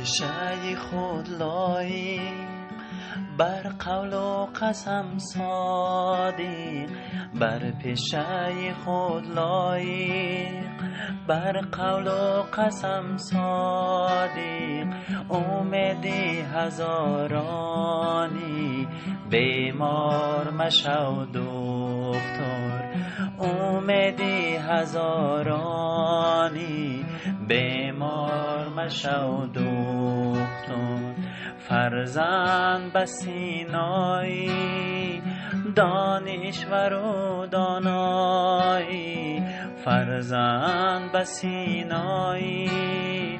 پیشه خود لایق، بر قول و قسم صادق. بر پیشه خود لایق، بر قول و قسم صادق. امیدی هزارانی، بیمار مشو دختر. امیدی هزارانی، بیمار مشو دختر. فرزند به سینایی، دانشور و دانایی. فرزند به سینایی،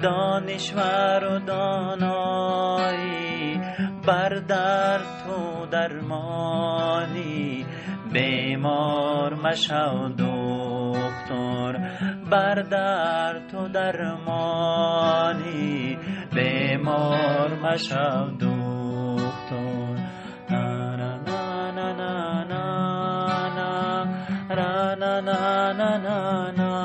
دانشور و دانایی. بر درد تو درمانی، بیمار مشو دختر. بر درد تو درمانی، بیمار مشو دختر. نا نا نا نا نا نا نا نا نا نا نا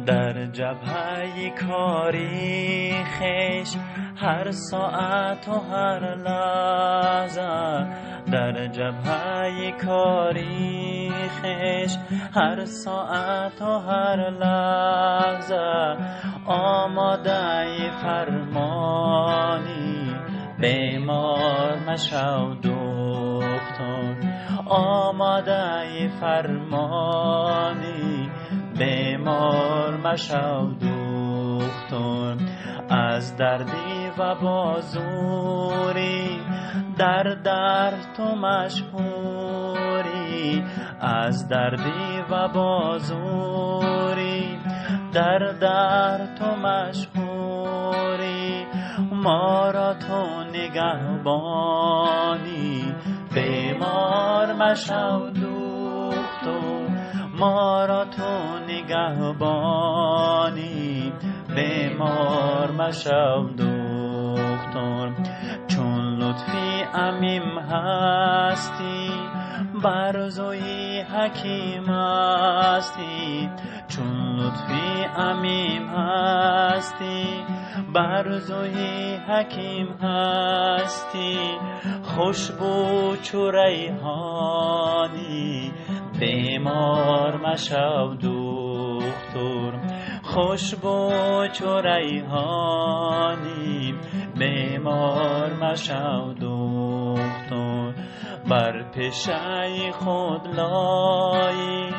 در جبهه کاری خیش، هر ساعت و هر لحظه. در جبهه کاری خیش، هر ساعت و هر لحظه. آماده فرمانی، بیمار مشو دختر. آماده فرمانی، بیمار مشو دختر. از دردی و بازوری، در تو مشهوری. از دردی و بازوری، در تو مشهوری. ما را تو نگهبانی، بیمار مشو دختر. ما را تو نگهبانی، بیمار مشو دختر. چون لطفی عمیم هستی، برزوی حکیم هستی. چون لطفی عمیم هستی، برزوی حکیم هستی. خوشبو چو ریحانی، بیمار مشو دختر. خوشبو چو ریحانی، بیمار مشو دختر. بر پیشه خود لایق،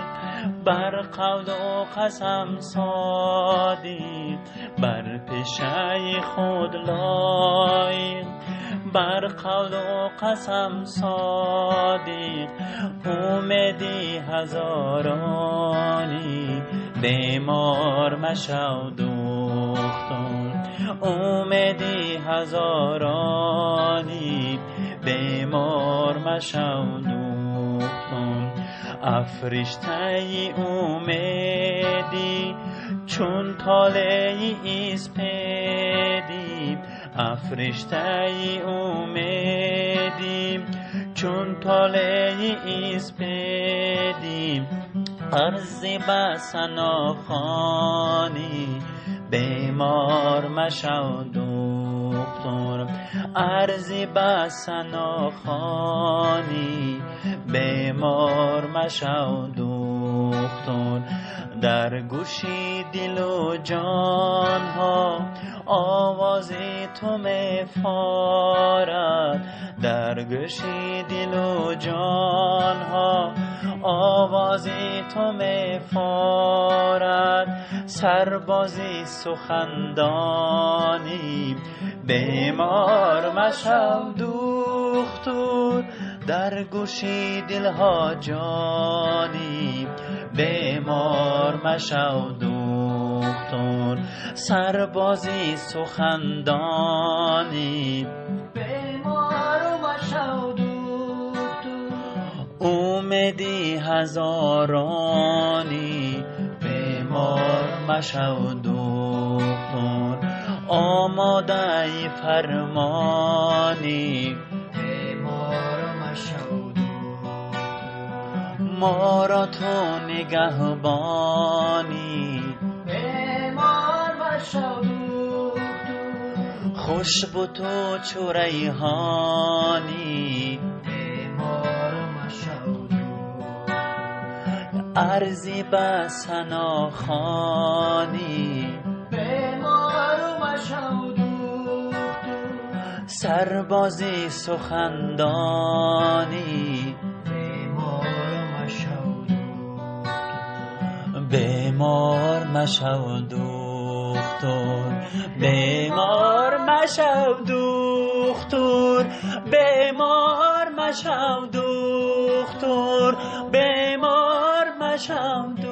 بر قول و قسم صادق. بر پیشه خود لایق، بر قول و قسم صادق. امیدی هزارانی، بیمار مشو دختر. امیدی هزارانی، بیمار مشو دختر. افرشته امیدی، چون طالع اسپیدی. افرشته امیدی، چون طالع اسپیدی. عرض به ثناخوانی، بیمار مشو دختر. عرض به ثناخوانی، بیمار مشو دختر. در گوشی دل و جان ها، آواز تو می‌فارد. در گوشی دل و جان ها، آواز تو می‌فارد. سربازی سخندانی، بیمار مشو دختر. در گوشی دلها جانی، بیمار مشو دختر. سربازی سخندانی، بیمار امیدی هزارانی، بیمار مشو دکتر، آماده فرمانی، بیمار مشو دکتر، ما را تو نگهبانی، بیمار مشو دکتر، خوشبو تو چو ریحانی، بیمار مشو دکتر، ارزی به ثنا خوانی، بیمار مشو دکتر، سربازی سخندانی، بیمار مشو دکتر، بیمار مشو دکتر، بیمار مشو دکتر، بیمار مشو دکتر، بیمار مشو دکتر.